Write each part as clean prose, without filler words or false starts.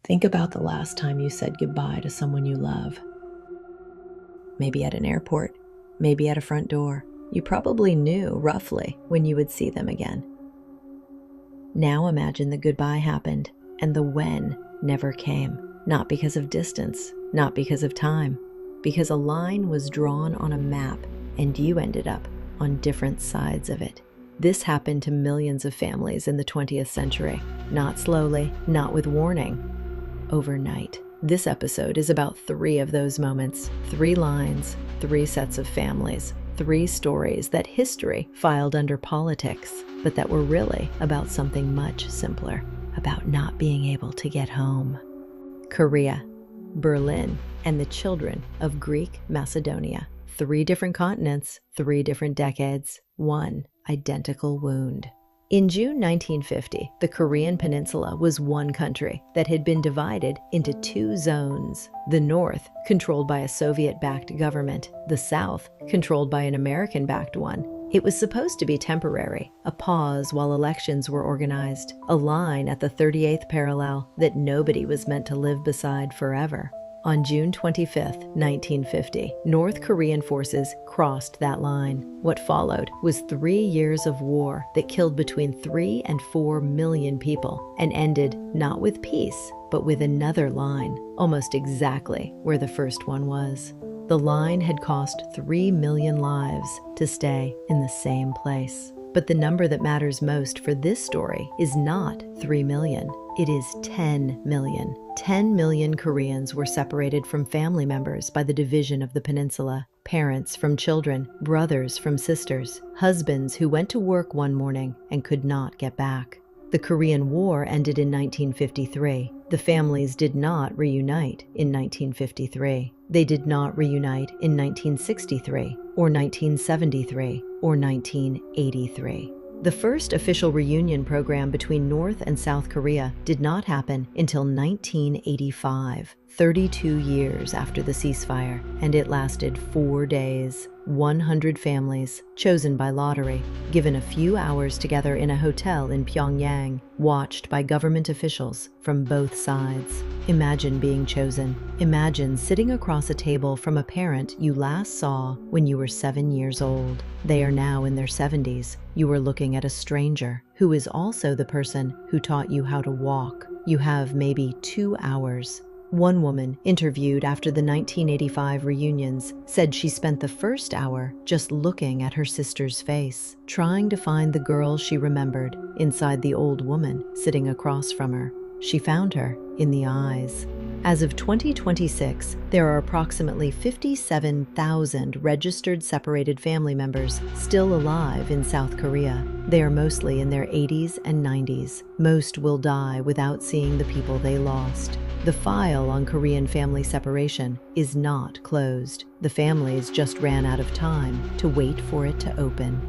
Think about the last time you said goodbye to someone you love. Maybe at an airport, maybe at a front door. You probably knew roughly when you would see them again. Now imagine the goodbye happened and the when never came. Not because of distance, not because of time, because a line was drawn on a map and you ended up on different sides of it. This happened to millions of families in the 20th century. Not slowly, not with warning. Overnight. This episode is about 3 of those moments, 3 lines, 3 sets of families, 3 stories that history filed under politics, but that were really about something much simpler, about not being able to get home. Korea, Berlin, and the children of Greek Macedonia. 3 different continents, 3 different decades, 1 identical wound. In June 1950, the Korean peninsula was one country that had been divided into 2 zones. The north, controlled by a Soviet-backed government, the south, controlled by an American-backed one. It was supposed to be temporary, a pause while elections were organized, a line at the 38th parallel that nobody was meant to live beside forever. On June 25, 1950, North Korean forces crossed that line. What followed was 3 years of war that killed between 3 and 4 million people and ended not with peace, but with another line, almost exactly where the first one was. The line had cost 3 million lives to stay in the same place. But the number that matters most for this story is not 3 million. It is 10 million. 10 million Koreans were separated from family members by the division of the peninsula. Parents from children, brothers from sisters, husbands who went to work one morning and could not get back. The Korean War ended in 1953. The families did not reunite in 1953. They did not reunite in 1963 or 1973 or 1983. The first official reunion program between North and South Korea did not happen until 1985, 32 years after the ceasefire, and it lasted 4 days. 100 families, chosen by lottery, given a few hours together in a hotel in Pyongyang, watched by government officials from both sides. Imagine being chosen. Imagine sitting across a table from a parent you last saw when you were 7 years old. They are now in their 70s. You are looking at a stranger who is also the person who taught you how to walk. You have maybe 2 hours. One woman, interviewed after the 1985 reunions, said she spent the first hour just looking at her sister's face, trying to find the girl she remembered inside the old woman sitting across from her. She found her in the eyes. As of 2026, there are approximately 57,000 registered separated family members still alive in South Korea. They are mostly in their 80s and 90s. Most will die without seeing the people they lost. The file on Korean family separation is not closed. The families just ran out of time to wait for it to open.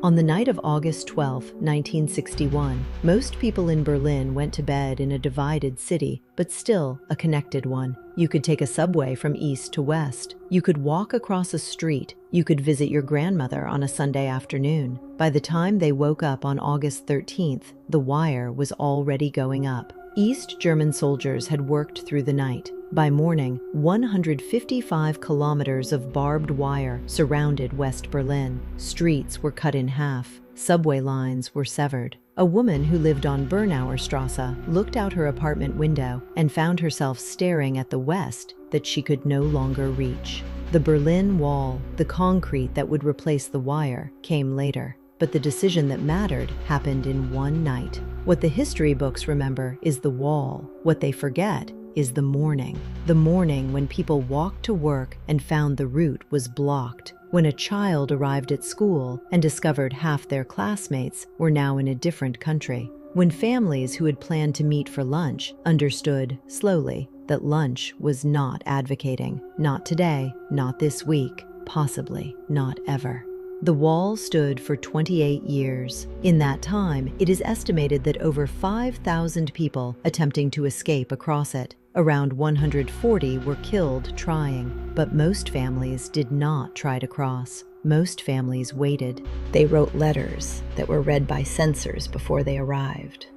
On the night of August 12, 1961, most people in Berlin went to bed in a divided city, but still a connected one. You could take a subway from east to west. You could walk across a street. You could visit your grandmother on a Sunday afternoon. By the time they woke up on August 13th, the wire was already going up. East German soldiers had worked through the night. By morning, 155 kilometers of barbed wire surrounded West Berlin. Streets were cut in half. Subway lines were severed. A woman who lived on Bernauer Strasse looked out her apartment window and found herself staring at the west that she could no longer reach. The Berlin Wall, the concrete that would replace the wire, came later. But the decision that mattered happened in one night. What the history books remember is the wall. What they forget is the morning. The morning when people walked to work and found the route was blocked. When a child arrived at school and discovered half their classmates were now in a different country. When families who had planned to meet for lunch understood, slowly, that lunch was not advocating. Not today, not this week, possibly not ever. The wall stood for 28 years. In that time, it is estimated that over 5,000 people attempting to escape across it. Around 140 were killed trying, but most families did not try to cross. Most families waited. They wrote letters that were read by censors before they arrived.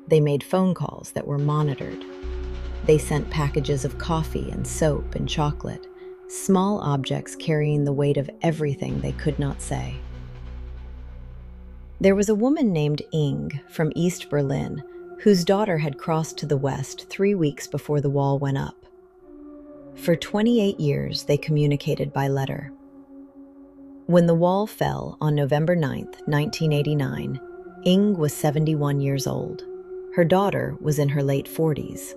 They made phone calls that were monitored. They sent packages of coffee and soap and chocolate, small objects carrying the weight of everything they could not say. There was a woman named Ing from East Berlin whose daughter had crossed to the west 3 weeks before the wall went up. For 28 years, they communicated by letter. When the wall fell on November 9, 1989, Ing was 71 years old. Her daughter was in her late 40s.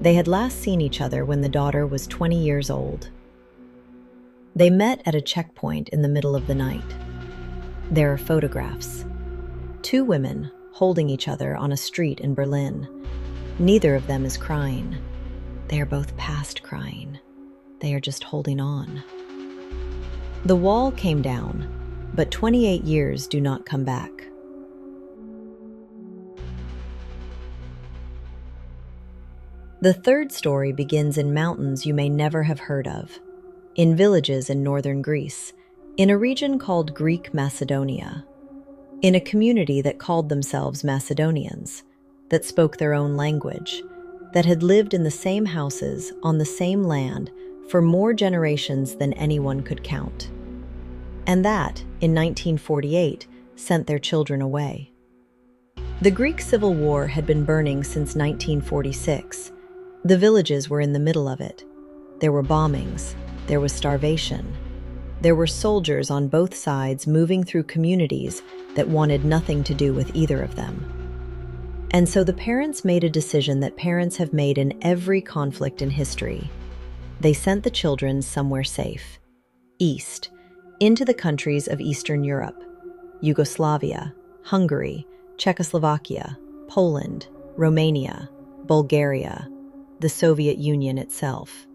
They had last seen each other when the daughter was 20 years old. They met at a checkpoint in the middle of the night. There are photographs. 2 women holding each other on a street in Berlin. Neither of them is crying. They are both past crying. They are just holding on. The wall came down, but 28 years do not come back. The third story begins in mountains you may never have heard of, in villages in northern Greece, in a region called Greek Macedonia, in a community that called themselves Macedonians, that spoke their own language, that had lived in the same houses on the same land for more generations than anyone could count, and that, in 1948, sent their children away. The Greek Civil War had been burning since 1946. The villages were in the middle of it. There were bombings. There was starvation. There were soldiers on both sides moving through communities that wanted nothing to do with either of them. And so the parents made a decision that parents have made in every conflict in history. They sent the children somewhere safe, east, into the countries of Eastern Europe, Yugoslavia, Hungary, Czechoslovakia, Poland, Romania, Bulgaria, the Soviet Union itself.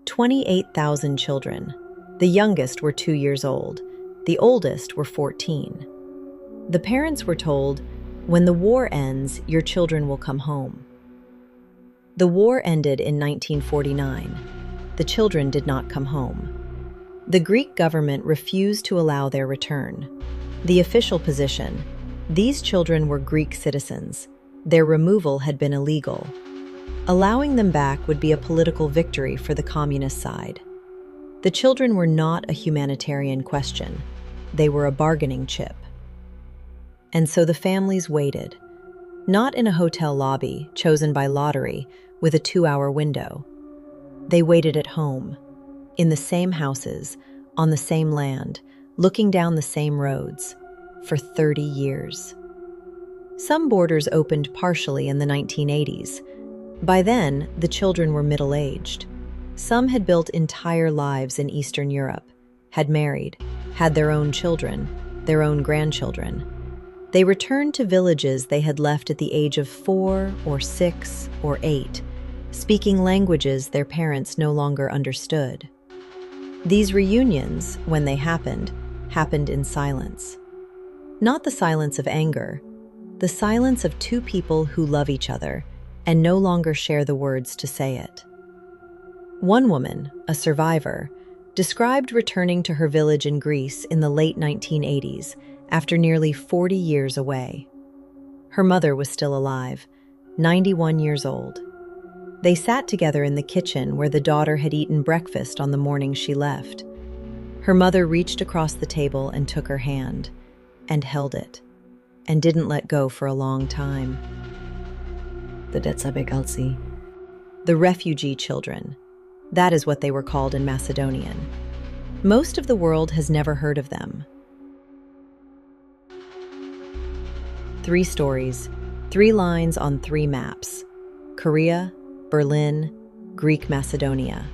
28,000 children. The youngest were 2 years old. The oldest were 14. The parents were told, "When the war ends, your children will come home." The war ended in 1949. The children did not come home. The Greek government refused to allow their return. The official position: these children were Greek citizens. Their removal had been illegal. Allowing them back would be a political victory for the communist side. The children were not a humanitarian question. They were a bargaining chip. And so the families waited, not in a hotel lobby chosen by lottery with a 2-hour window. They waited at home, in the same houses, on the same land, looking down the same roads, for 30 years. Some borders opened partially in the 1980s. By then, the children were middle-aged. Some had built entire lives in Eastern Europe, had married, had their own children, their own grandchildren. They returned to villages they had left at the age of 4 or 6 or 8, speaking languages their parents no longer understood. These reunions, when they happened in silence. Not the silence of anger, the silence of 2 people who love each other and no longer share the words to say it. One woman, a survivor, described returning to her village in Greece in the late 1980s after nearly 40 years away. Her mother was still alive, 91 years old. They sat together in the kitchen where the daughter had eaten breakfast on the morning she left. Her mother reached across the table and took her hand, and held it, and didn't let go for a long time. The détsah behgahltsee. The refugee children. That is what they were called in Macedonian. Most of the world has never heard of them. 3 stories, 3 lines on 3 maps. Korea, Berlin, Greek Macedonia.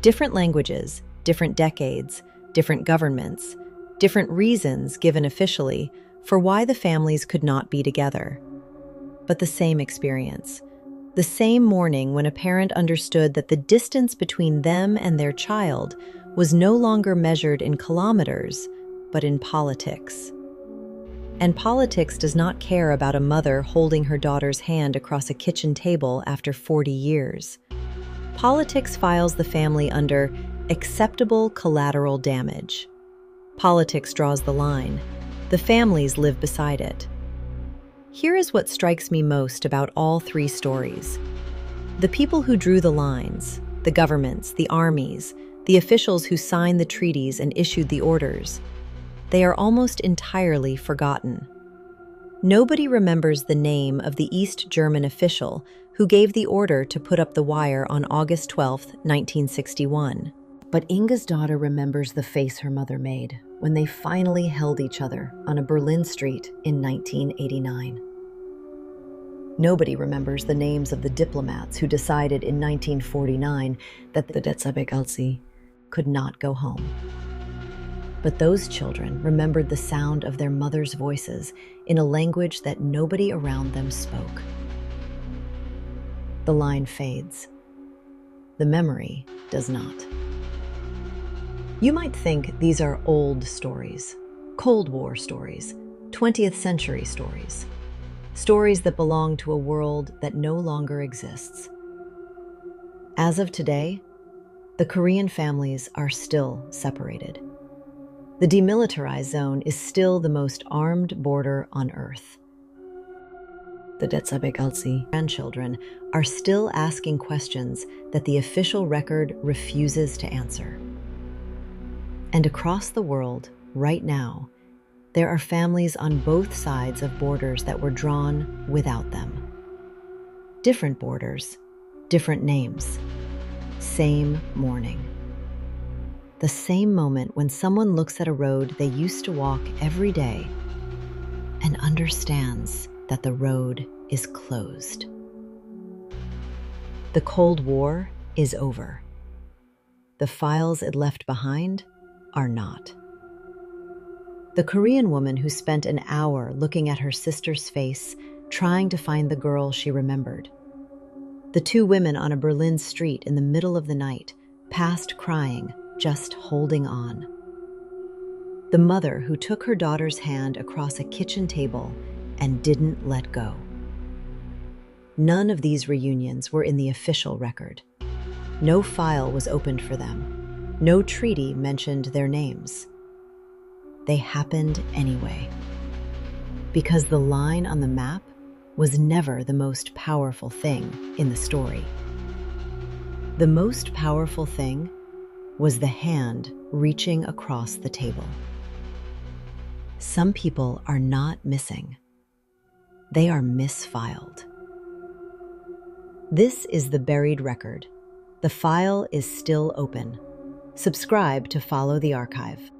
Different languages, different decades, different governments, different reasons given officially for why the families could not be together. But the same experience. The same morning when a parent understood that the distance between them and their child was no longer measured in kilometers, but in politics. And politics does not care about a mother holding her daughter's hand across a kitchen table after 40 years. Politics files the family under acceptable collateral damage. Politics draws the line. The families live beside it. Here is what strikes me most about all three stories. The people who drew the lines, the governments, the armies, the officials who signed the treaties and issued the orders, they are almost entirely forgotten. Nobody remembers the name of the East German official who gave the order to put up the wire on August 12, 1961. But Inga's daughter remembers the face her mother made when they finally held each other on a Berlin street in 1989. Nobody remembers the names of the diplomats who decided in 1949 that the détsah behgahltsee could not go home. But those children remembered the sound of their mothers' voices in a language that nobody around them spoke. The line fades. The memory does not. You might think these are old stories, Cold War stories, 20th century stories, stories that belong to a world that no longer exists. As of today, the Korean families are still separated. The demilitarized zone is still the most armed border on Earth. The détsah behgahltsee grandchildren are still asking questions that the official record refuses to answer. And across the world, right now, there are families on both sides of borders that were drawn without them. Different borders, different names, same morning. The same moment when someone looks at a road they used to walk every day and understands that the road is closed. The Cold War is over. The files it left behind are not. The Korean woman who spent an hour looking at her sister's face, trying to find the girl she remembered. The two women on a Berlin street in the middle of the night, past crying, just holding on. The mother who took her daughter's hand across a kitchen table and didn't let go. None of these reunions were in the official record. No file was opened for them. No treaty mentioned their names. They happened anyway. Because the line on the map was never the most powerful thing in the story. The most powerful thing was the hand reaching across the table. Some people are not missing. They are misfiled. This is the buried record. The file is still open. Subscribe to follow the archive.